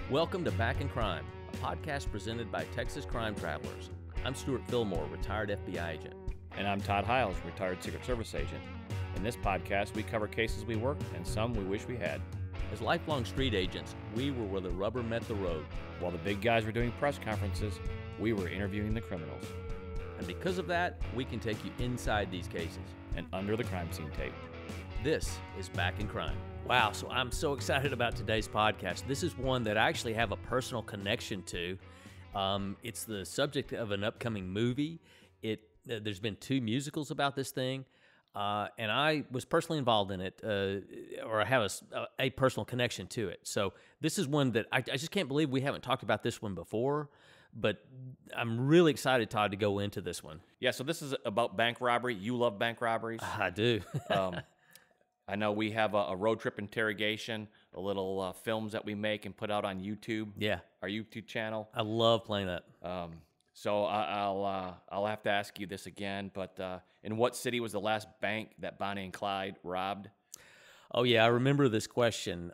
Welcome to Back in Crime, a podcast presented by Texas Crime Travelers. I'm Stewart Fillmore, retired FBI agent. And I'm Todd Hiles, retired Secret Service agent. In this podcast, we cover cases we worked and some we wish we had. As lifelong street agents, we were where the rubber met the road. While the big guys were doing press conferences, we were interviewing the criminals. And because of that, we can take you inside these cases. And under the crime scene tape. This is Back in Crime. Wow, so I'm so excited about today's podcast. This is one that I actually have a personal connection to. It's the subject of an upcoming movie. There's been 2 musicals about this thing, and I was personally involved in it, or I have a personal connection to it. So this is one that I just can't believe we haven't talked about this one before, but I'm really excited, Todd, to go into this one. Yeah, so this is about bank robbery. You love bank robberies. I do. I know we have a road trip interrogation, a little films that we make and put out on YouTube. Yeah. Our YouTube channel. I love playing that. So I'll have to ask you this again, but in what city was the last bank that Bonnie and Clyde robbed? Oh, yeah, I remember this question.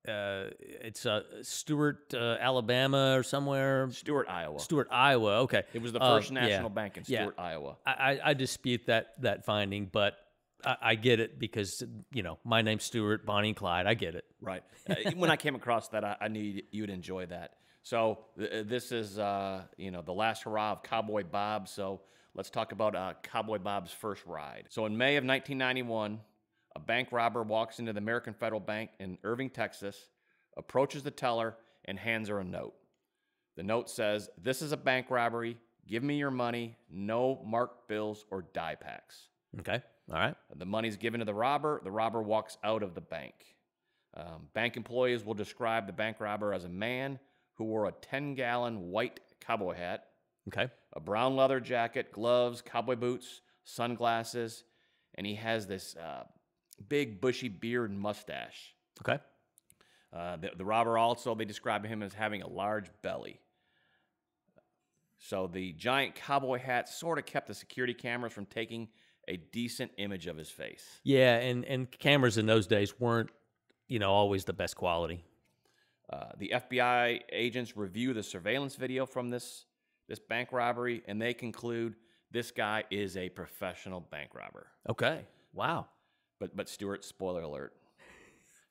It's Stewart, Alabama or somewhere. Stewart, Iowa. Stewart, Iowa, okay. It was the first national bank in Stewart, Iowa. I dispute that finding, but I get it because, you know, my name's Stewart, Bonnie and Clyde. I get it. Right. When I came across that, I knew you'd enjoy that. So this is, the last hurrah of Cowboy Bob. So let's talk about Cowboy Bob's first ride. So in May of 1991, a bank robber walks into the American Federal Bank in Irving, Texas, approaches the teller, and hands her a note. The note says, "This is a bank robbery. Give me your money. No marked bills or die packs." Okay. All right. The money's given to the robber. The robber walks out of the bank. Bank employees will describe the bank robber as a man who wore a 10-gallon white cowboy hat, okay, a brown leather jacket, gloves, cowboy boots, sunglasses, and he has this big bushy beard and mustache. Okay. The robber also, they describe him as having a large belly. So the giant cowboy hat sort of kept the security cameras from taking a decent image of his face. Yeah, and cameras in those days weren't, always the best quality. The FBI agents review the surveillance video from this bank robbery, and they conclude this guy is a professional bank robber. Okay. Wow. But Stewart, spoiler alert,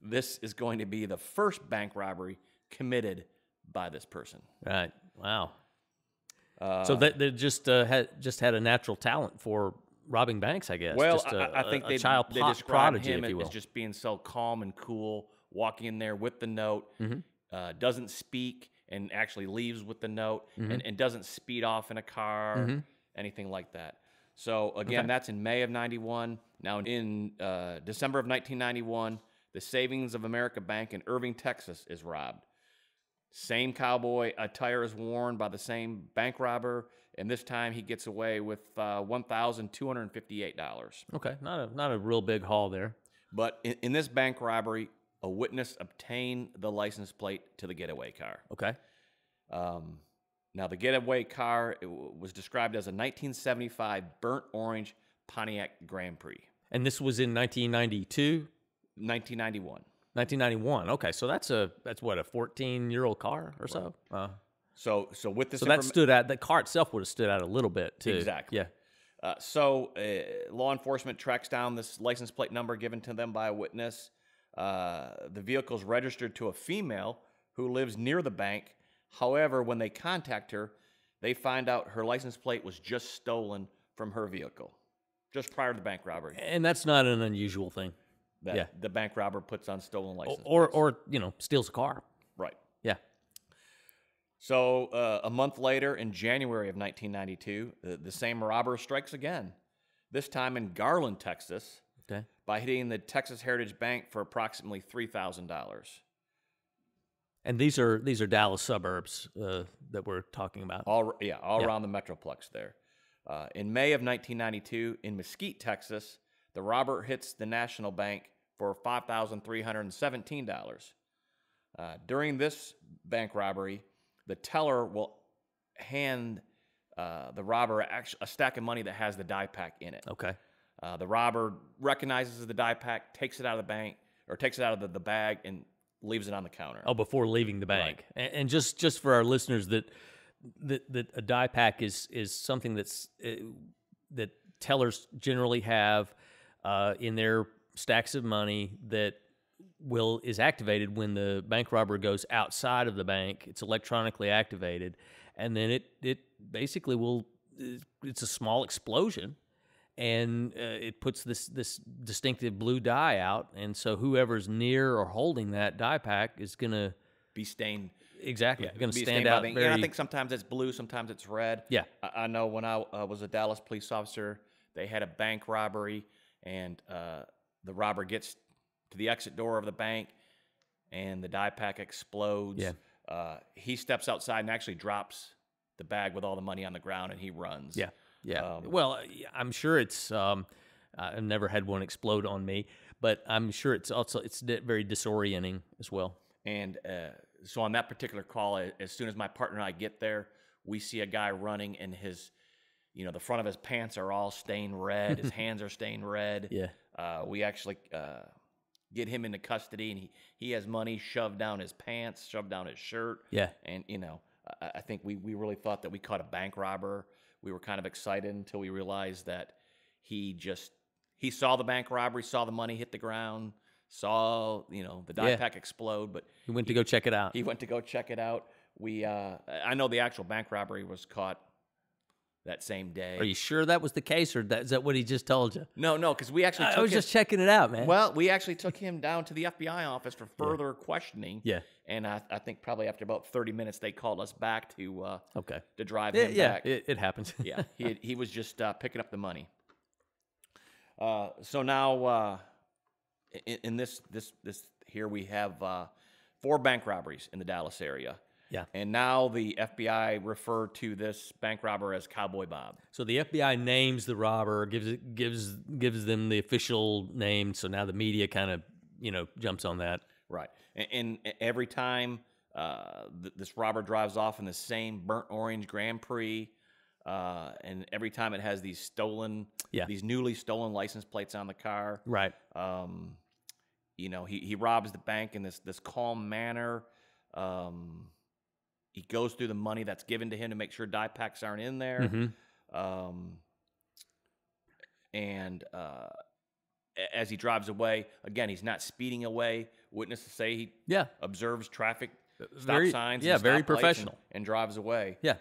this is going to be the first bank robbery committed by this person. Right. Wow. So they just had a natural talent for robbing banks, I guess. Well, just I think they describe prodigy, him if you will. as just being so calm and cool, walking in there with the note, doesn't speak and actually leaves with the note, and doesn't speed off in a car, anything like that. So, again, that's in May of 91. Now, in December of 1991, the Savings of America Bank in Irving, Texas is robbed. Same cowboy attire is worn by the same bank robber, and this time he gets away with $1,258. Okay, not a real big haul there. But in this bank robbery, a witness obtained the license plate to the getaway car. Okay. Now, the getaway car was described as a 1975 burnt orange Pontiac Grand Prix. And this was in 1992? 1991. 1991. Okay, so that's what, a 14-year-old car or so? So with this, so that stood out. The car itself would have stood out a little bit too. Exactly. Yeah. So law enforcement tracks down this license plate number given to them by a witness. The vehicle's registered to a female who lives near the bank. However, when they contact her, they find out her license plate was just stolen from her vehicle, just prior to the bank robbery. And that's not an unusual thing. That the bank robber puts on stolen license or steals a car. Right. Yeah. So a month later, in January of 1992, the same robber strikes again, this time in Garland, Texas, by hitting the Texas Heritage Bank for approximately $3,000. And these are Dallas suburbs that we're talking about. All around the Metroplex there. In May of 1992, in Mesquite, Texas, the robber hits the National Bank for $5,317. During this bank robbery, the teller will hand the robber a stack of money that has the die pack in it. Okay. The robber recognizes the die pack, takes it out of the bank, or takes it out of the bag, and leaves it on the counter. Oh, before leaving the bank. Right. And just for our listeners, that a die pack is something that tellers generally have in their stacks of money that is activated when the bank robber goes outside of the bank. It's electronically activated, and then it basically it's a small explosion, and it puts this distinctive blue dye out, and so whoever's near or holding that die pack is going to be stained. Exactly, Yeah, going to stand out very... And I think sometimes it's blue, sometimes it's red. Yeah. I know when I was a Dallas police officer, they had a bank robbery, and the robber gets to the exit door of the bank, and the die pack explodes. Yeah. He steps outside and actually drops the bag with all the money on the ground, and he runs. Yeah. Yeah. Well, I'm sure it's. I've never had one explode on me, but I'm sure it's very disorienting as well. And so on that particular call, as soon as my partner and I get there, we see a guy running, and the front of his pants are all stained red. His hands are stained red. Yeah. We actually get him into custody, and he has money shoved down his pants, shoved down his shirt. Yeah. And I think we really thought that we caught a bank robber. We were kind of excited until we realized that he saw the bank robbery, saw the money hit the ground, saw the die pack explode, but he went to go check it out. He went to go check it out. I know the actual bank robbery was caught that same day. Are you sure that was the case, or is that what he just told you? No, because we actually I was just checking it out, man. Well, we actually took him down to the FBI office for further questioning. Yeah. And I think probably after about 30 minutes, they called us back to drive him back. Yeah, it happens. Yeah, he was just picking up the money. So now in this here we have 4 bank robberies in the Dallas area. Yeah. And now the FBI refer to this bank robber as Cowboy Bob. So the FBI names the robber, gives them the official name. So now the media kind of jumps on that. Right. And every time this robber drives off in the same burnt orange Grand Prix, and every time it has these newly stolen license plates on the car. Right. He robs the bank in this calm manner. He goes through the money that's given to him to make sure die packs aren't in there. Mm-hmm. And as he drives away, again, he's not speeding away. Witnesses say he observes traffic stop signs. Yeah, very professional. And drives away. Yeah.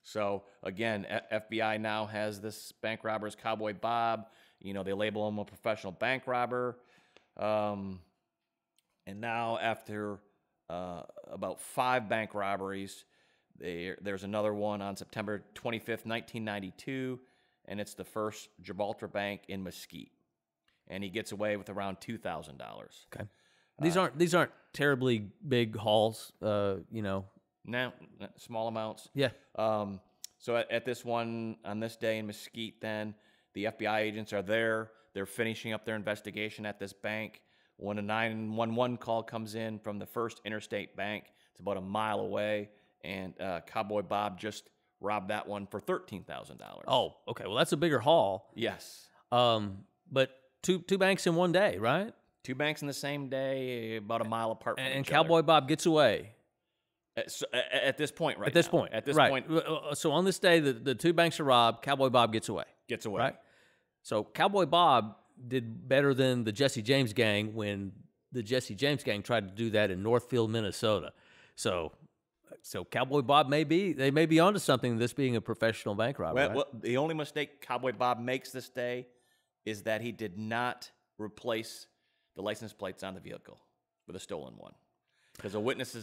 So, again, FBI now has this bank robber as Cowboy Bob. They label him a professional bank robber. And now after about 5 bank robberies, there's another one on September 25th, 1992, and it's the first Gibraltar Bank in Mesquite. And he gets away with around $2,000. Okay. These aren't terribly big hauls, No, small amounts. Yeah. So at this one, on this day in Mesquite, then, the FBI agents are there. They're finishing up their investigation at this bank when a 911 call comes in from the First Interstate Bank. It's about a mile away, and Cowboy Bob just robbed that one for $13,000. Oh, okay. Well, that's a bigger haul. Yes. But two banks in one day, right? 2 banks in the same day, about a mile apart from each other. And Cowboy Bob gets away. At this point, right? At this now. point. At this right. point. So on this day, the 2 banks are robbed. Cowboy Bob gets away. Gets away. Right? So Cowboy Bob did better than the Jesse James gang when the Jesse James gang tried to do that in Northfield, Minnesota. So Cowboy Bob may be onto something, this being a professional bank robber. Well, the only mistake Cowboy Bob makes this day is that he did not replace the license plates on the vehicle with a stolen one. Because a witness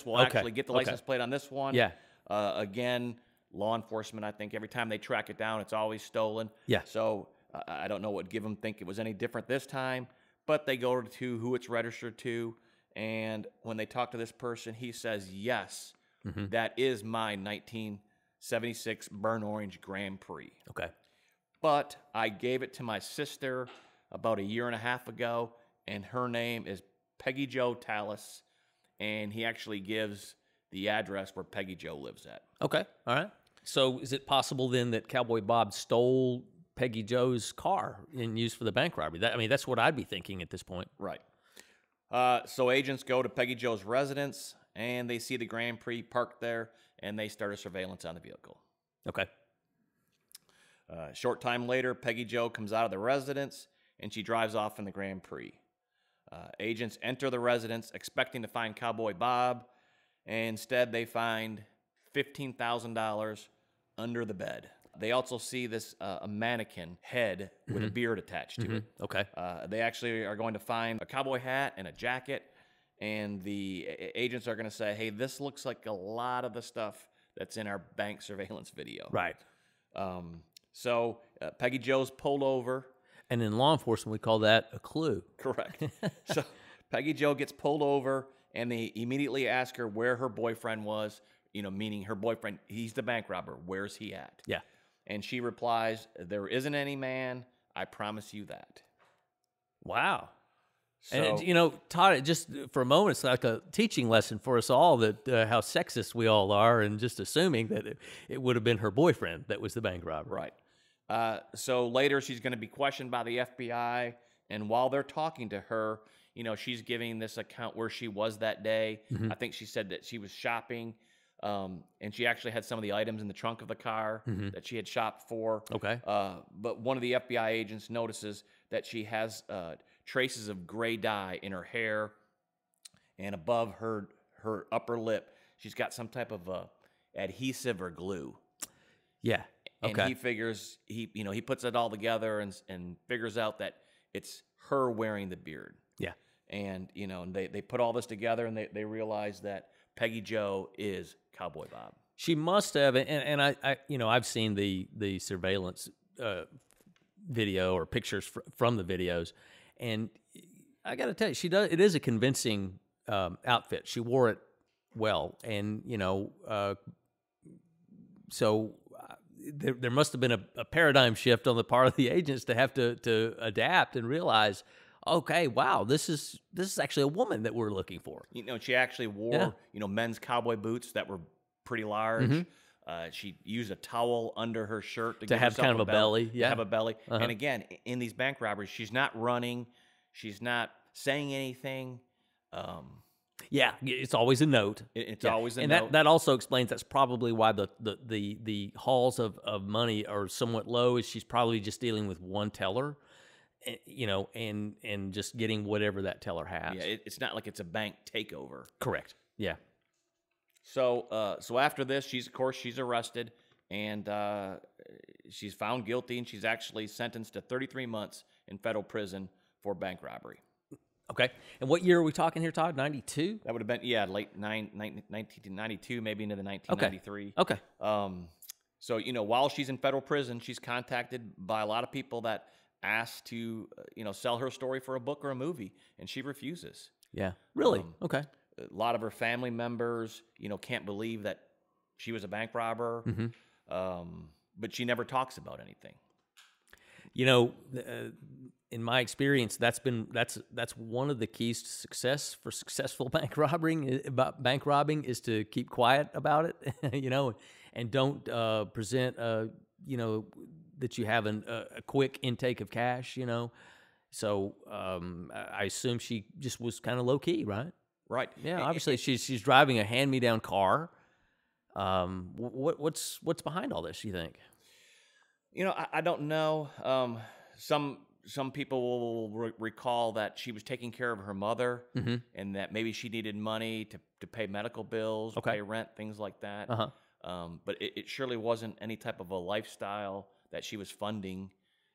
will actually get the license plate on this one. Yeah. Again, law enforcement, I think every time they track it down, it's always stolen. Yeah. So I don't know what would give them think it was any different this time, but they go to who it's registered to, and when they talk to this person, he says, yes, that is my 1976 burnt orange Grand Prix. Okay. But I gave it to my sister about a year and a half ago, and her name is Peggy Jo Tallis, and he actually gives the address where Peggy Jo lives at. Okay, all right. So is it possible then that Cowboy Bob stole Peggy Jo's car and used for the bank robbery? That's what I'd be thinking at this point. Right. So agents go to Peggy Joe's residence, and they see the Grand Prix parked there, and they start a surveillance on the vehicle. Okay. Short time later, Peggy Joe comes out of the residence, and she drives off in the Grand Prix. Agents enter the residence expecting to find Cowboy Bob, and instead they find $15,000 under the bed. They also see this a mannequin head with a beard attached to it. Okay. They actually are going to find a cowboy hat and a jacket, and the agents are going to say, hey, this looks like a lot of the stuff that's in our bank surveillance video. Right. So Peggy Joe's pulled over. And in law enforcement, we call that a clue. Correct. So Peggy Joe gets pulled over, and they immediately ask her where her boyfriend was, meaning her boyfriend, he's the bank robber. Where's he at? Yeah. And she replies, there isn't any man. I promise you that. Wow. So, And, Todd, just for a moment, it's like a teaching lesson for us all that how sexist we all are, and just assuming that it would have been her boyfriend that was the bank robber. right. So later she's going to be questioned by the FBI, and while they're talking to her, she's giving this account where she was that day. I think she said that she was shopping, and she actually had some of the items in the trunk of the car that she had shopped for. Okay. But one of the FBI agents notices that she has traces of gray dye in her hair, and above her upper lip, she's got some type of adhesive or glue. Yeah. And Okay. he figures he puts it all together and figures out that it's her wearing the beard. Yeah. And they put all this together, and they realize that Peggy Joe is Cowboy Bob. She must have, and I I've seen the surveillance video or pictures from the videos, and I got to tell you, it is a convincing outfit. She wore it well, and so there must have been a paradigm shift on the part of the agents to have to adapt and realize, okay, wow, this is actually a woman that we're looking for. She actually wore men's cowboy boots that were pretty large. She used a towel under her shirt to give have herself kind of a belly. To Yeah. have a belly. And again, in these bank robberies, she's not running, she's not saying anything. Yeah, it's always a note. It's always a note. And that also explains that's probably why the hauls of money are somewhat low, is she's probably just dealing with one teller, and just getting whatever that teller has. Yeah, it's not like it's a bank takeover. Correct. Yeah. So after this, she's arrested, and she's found guilty, and she's actually sentenced to 33 months in federal prison for bank robbery. Okay. And what year are we talking here, Todd? 92? That would have been, late 1992, maybe into the 1993. Okay. So, while she's in federal prison, she's contacted by a lot of people that ask to, sell her story for a book or a movie, and she refuses. Yeah. Really? Okay. A lot of her family members, can't believe that she was a bank robber, but she never talks about anything. In my experience, that's one of the keys to success for successful bank robbing is to keep quiet about it, and don't present, that you have a quick intake of cash, So I assume she just was kind of low key, right? Right. Yeah. Obviously, she's driving a hand-me-down car. What's behind all this, you think? I don't know. Some people will recall that she was taking care of her mother, and that maybe she needed money to pay medical bills, pay rent, things like that. But it surely wasn't any type of a lifestyle that she was funding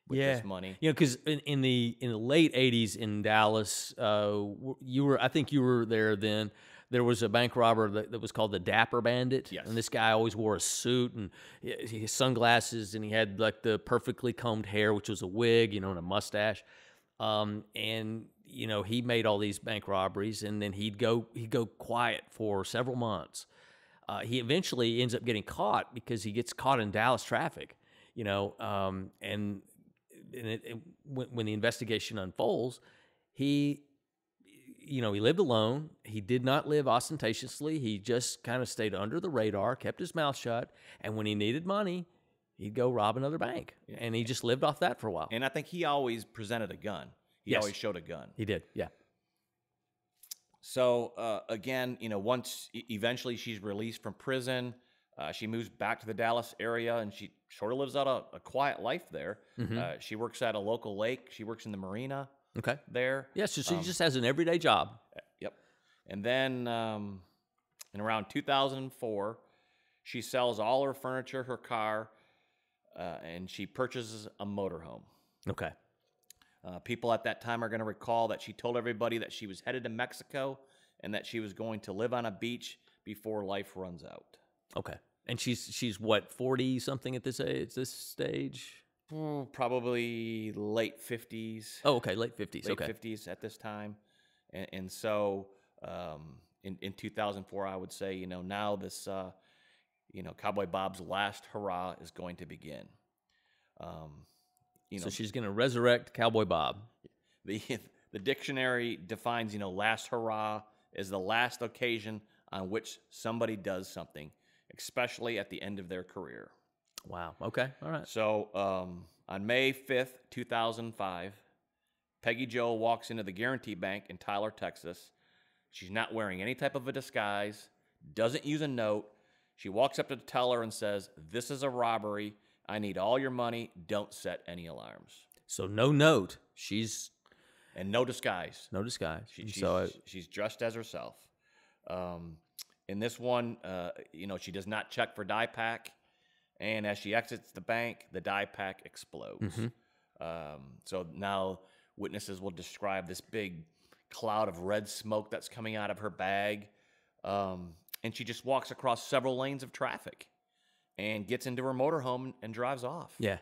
with this money. Because in the late '80s in Dallas, I think you were there then. There was a bank robber that was called the Dapper Bandit. Yes. And this guy always wore a suit and he had sunglasses, and he had like the perfectly combed hair, which was a wig, and a mustache. And he made all these bank robberies, and then he'd go quiet for several months. He eventually ends up getting caught because he gets caught in Dallas traffic, and when the investigation unfolds, he lived alone. He did not live ostentatiously. He just kind of stayed under the radar, kept his mouth shut, and when he needed money, he'd go rob another bank. Yeah. And he just lived off that for a while. And I think he always presented a gun. He always showed a gun. He did, yeah. So again, once eventually she's released from prison, she moves back to the Dallas area, and she sort of lives out a quiet life there. She works at a local lake. She works in the marina. Okay. There. Yeah, so she just has an everyday job. Yep. And then in around 2004, she sells all her furniture, her car, and she purchases a motorhome. Okay. People at that time are going to recall that she told everybody that she was headed to Mexico and that she was going to live on a beach before life runs out. Okay. And she's what, 40 something at this stage? Probably late 50s. Oh, okay, late 50s. Late 50s at this time. And so in 2004, I would say, now this, Cowboy Bob's last hurrah is going to begin. So she's going to resurrect Cowboy Bob. The dictionary defines, last hurrah is the last occasion on which somebody does something, especially at the end of their career. Wow. Okay. All right. So on May 5th, 2005, Peggy Jo walks into the Guarantee Bank in Tyler, Texas. She's not wearing any type of a disguise, doesn't use a note. She walks up to the teller and says, "This is a robbery. I need all your money. Don't set any alarms." So no note. And no disguise. No disguise. She's dressed as herself. In this one, she does not check for die pack. And as she exits the bank, the die pack explodes. So now witnesses will describe this big cloud of red smoke that's coming out of her bag. And she just walks across several lanes of traffic and gets into her motorhome and drives off. Yeah.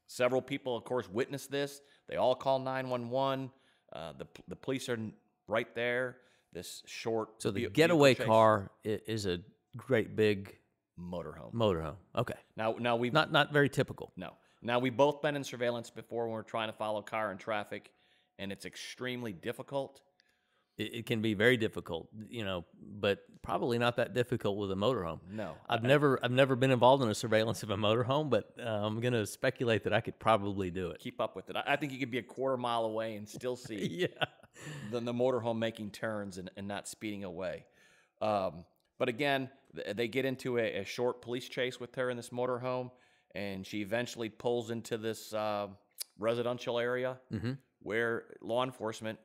Several people, of course, witness this. They all call 911. The police are right there. This short. So the getaway car is a great big motorhome. Okay. Now we've not very typical. No. Now we've both been in surveillance before when we're trying to follow a car in traffic, and it's extremely difficult. It can be very difficult, but probably not that difficult with a motorhome. No, I've never been involved in a surveillance of a motorhome, but I'm going to speculate that I could probably do it. Keep up with it. I think you could be a quarter mile away and still see the motorhome making turns and not speeding away. But again, they get into a short police chase with her in this motorhome, and she eventually pulls into this residential area where law enforcement,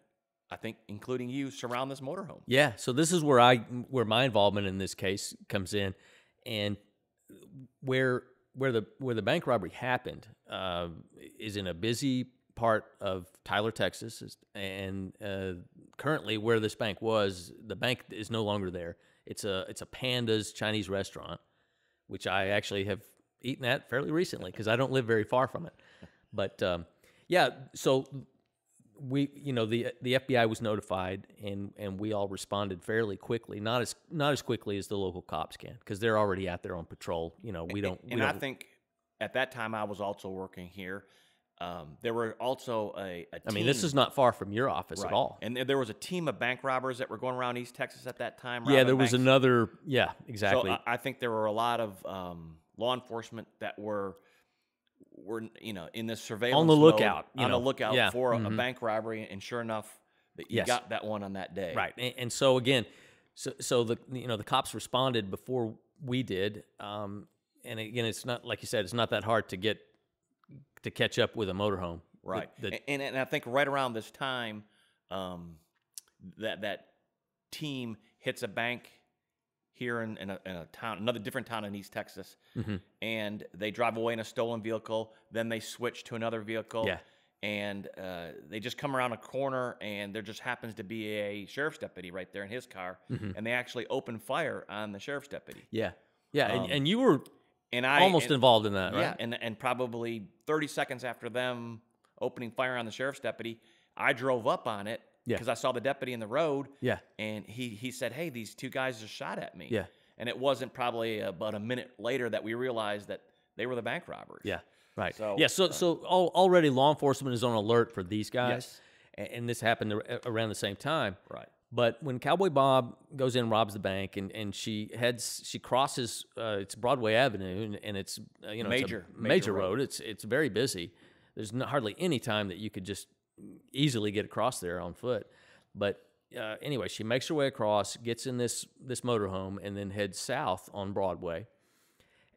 I think, including you, surround this motorhome. Yeah, so this is where my involvement in this case comes in, and where the bank robbery happened is in a busy part of Tyler, Texas, and currently where this bank was, the bank is no longer there. It's a Panda's Chinese restaurant, which I actually have eaten at fairly recently because I don't live very far from it. But so we, the FBI was notified, and we all responded fairly quickly. Not as quickly as the local cops can, because they're already out there on patrol. I think at that time I was also working here. There were also a team. I mean, this is not far from your office at all. And there was a team of bank robbers that were going around East Texas at that time. Yeah, there was another. Yeah, exactly. So I think there were a lot of law enforcement that were in this surveillance on the lookout, for a bank robbery, and sure enough, you got that one on that day. Right, and so again, so the the cops responded before we did, and again, it's not like you said, it's not that hard to catch up with a motorhome. Right, and I think right around this time, that team hits a bank here in a town, another different town in East Texas, and they drive away in a stolen vehicle. Then they switch to another vehicle, and they just come around a corner, and there just happens to be a sheriff's deputy right there in his car, and they actually open fire on the sheriff's deputy. Yeah, and you were almost involved in that, right? Yeah, and probably 30 seconds after them opening fire on the sheriff's deputy, I drove up on it. Because I saw the deputy in the road, and he said, "Hey, these two guys just shot at me." Yeah, and it wasn't probably about a minute later that we realized that they were the bank robbers. Yeah, right. So already law enforcement is on alert for these guys, and this happened around the same time. Right. But when Cowboy Bob goes in, robs the bank, and she crosses it's Broadway Avenue, and it's major road. It's very busy. There's hardly any time that you could just easily get across there on foot. But anyway, she makes her way across, gets in this motorhome, and then heads south on Broadway.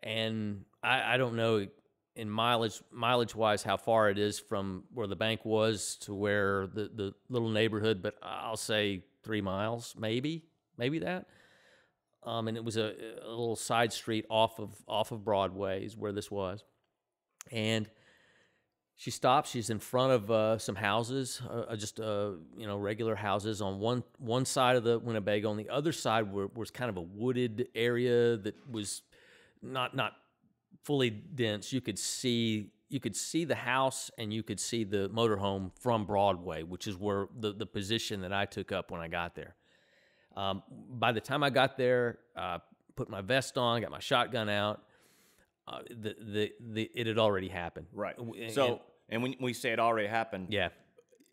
And I don't know in mileage wise how far it is from where the bank was to where the little neighborhood, but I'll say 3 miles, maybe that. And it was a little side street off of Broadway is where this was. And she stops. She's in front of some houses, just regular houses on one side of the Winnebago. On the other side was kind of a wooded area that was not fully dense. You could see the house and you could see the motorhome from Broadway, which is where the position that I took up when I got there. By the time I got there, put my vest on, got my shotgun out. It had already happened. Right. So, and when we say it already happened, yeah,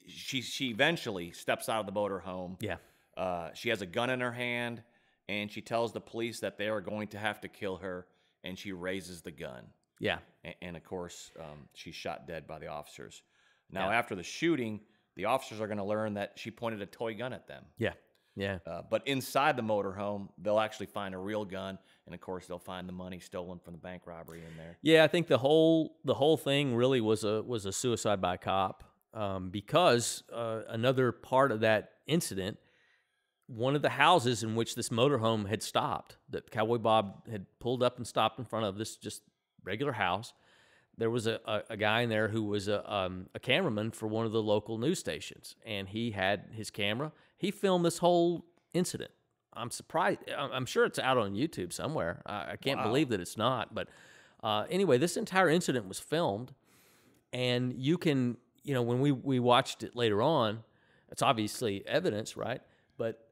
she eventually steps out of the motorhome. Yeah. She has a gun in her hand, and she tells the police that they are going to have to kill her, and she raises the gun. Yeah. And of course, she's shot dead by the officers. Now, after the shooting, the officers are going to learn that she pointed a toy gun at them. Yeah. Yeah. But inside the motorhome, they'll actually find a real gun, and of course, they'll find the money stolen from the bank robbery in there. Yeah, I think the whole thing really was a suicide by cop, because another part of that incident, one of the houses in which this motorhome had stopped, that Cowboy Bob had pulled up and stopped in front of, this just regular house, there was a guy in there who was a cameraman for one of the local news stations, and he had his camera. He filmed this whole incident. I'm surprised. I'm sure it's out on YouTube somewhere. I can't believe that it's not. But anyway, this entire incident was filmed, and you can, when we watched it later on, it's obviously evidence, right? But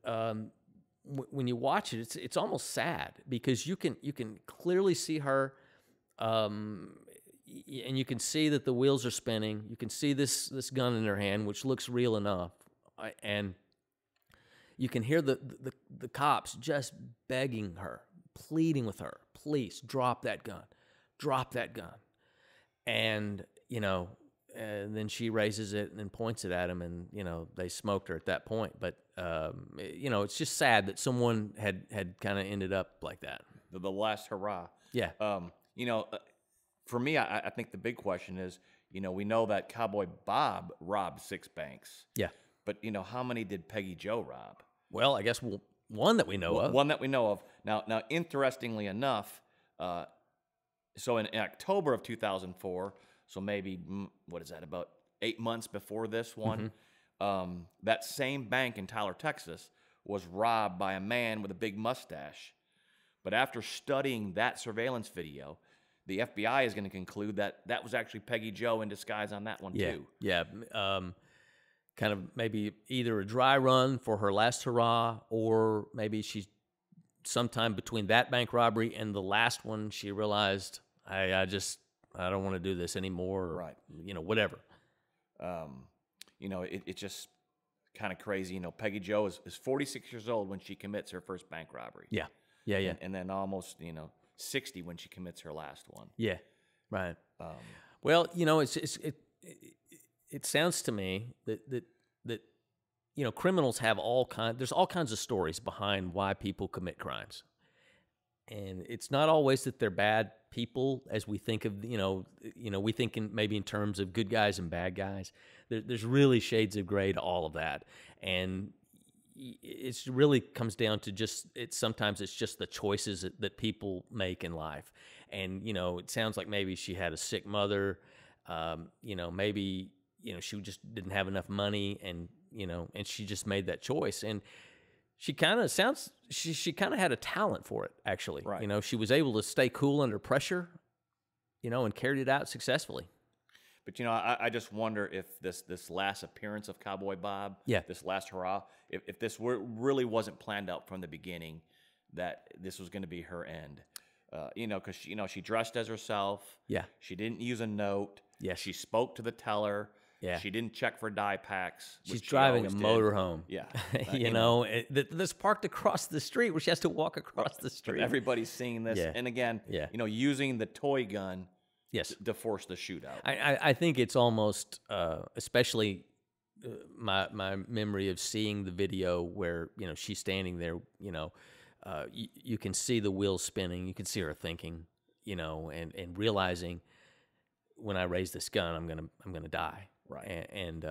when you watch it, it's almost sad because you can clearly see her, and you can see that the wheels are spinning. You can see this gun in her hand, which looks real enough, and you can hear the cops just begging her, pleading with her, please drop that gun. And, and then she raises it and then points it at him, and, they smoked her at that point. But, it's just sad that someone had kind of ended up like that. The last hurrah. Yeah. For me, I think the big question is, we know that Cowboy Bob robbed 6 banks. Yeah. But, how many did Peggy Joe rob? Well, I guess one that we know of. One that we know of. Now, interestingly enough, so in October of 2004, so maybe, what is that, about 8 months before this one, that same bank in Tyler, Texas, was robbed by a man with a big mustache. But after studying that surveillance video, the FBI is going to conclude that that was actually Peggy Joe in disguise on that one, too. Yeah. Kind of maybe either a dry run for her last hurrah, or maybe she's sometime between that bank robbery and the last one, she realized, I don't want to do this anymore. Or, right. Whatever. It's just kind of crazy. Peggy Joe is 46 years old when she commits her first bank robbery. Yeah. And then almost, 60 when she commits her last one. Yeah. Right. Well, it sounds to me that criminals have there's all kinds of stories behind why people commit crimes. And it's not always that they're bad people as we think of, we think maybe in terms of good guys and bad guys. There's really shades of gray to all of that. And it really comes down to sometimes it's just the choices that people make in life. And, it sounds like maybe she had a sick mother, maybe, she just didn't have enough money, and she just made that choice. And she kind of she kind of had a talent for it, actually. Right. She was able to stay cool under pressure, and carried it out successfully. But, I just wonder if this last appearance of Cowboy Bob, this last hurrah, if this really wasn't planned out from the beginning, that this was going to be her end. Because, she dressed as herself. Yeah. She didn't use a note. Yeah. She spoke to the teller. Yeah. She didn't check for dye packs. She's driving a motorhome. Yeah. That's parked across the street where she has to walk across the street. But everybody's seeing this. Yeah. And again, using the toy gun to force the shootout. I think it's almost, especially my memory of seeing the video where, she's standing there, you can see the wheels spinning, you can see her thinking, and realizing, when I raise this gun, I'm gonna die. Right. And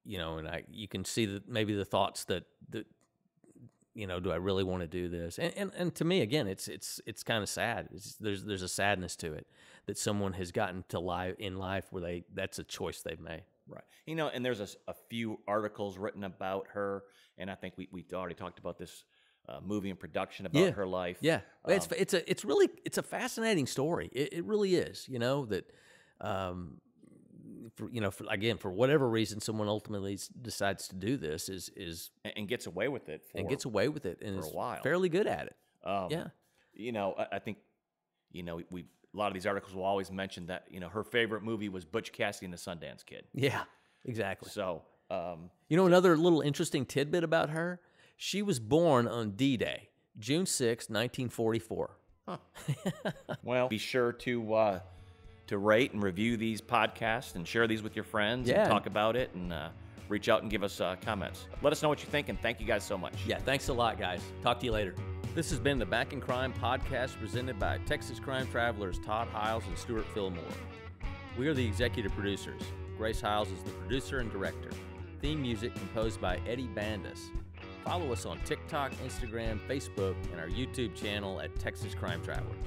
you can see maybe the thoughts that do I really want to do this? And to me, again, it's kind of sad. There's a sadness to it that someone has gotten to life where that's a choice they've made. Right. And there's a few articles written about her, and I think we already talked about this movie and production about her life. Yeah. It's a fascinating story. It really is. That for whatever reason, someone ultimately decides to do this and gets away with it. And for is a while. Fairly good at it. I think a lot of these articles will always mention that her favorite movie was Butch Cassidy and the Sundance Kid. Yeah, exactly. So another little interesting tidbit about her. She was born on D-Day, June 6, 1944. Huh. Well, be sure to rate and review these podcasts and share these with your friends and talk about it and reach out and give us comments. Let us know what you think, and thank you guys so much. Yeah, thanks a lot, guys. Talk to you later. This has been the Back in Crime podcast presented by Texas Crime Travelers Todd Hiles and Stewart Fillmore. We are the executive producers. Grace Hiles is the producer and director. Theme music composed by Eddie Bandis. Follow us on TikTok, Instagram, Facebook, and our YouTube channel at Texas Crime Travelers.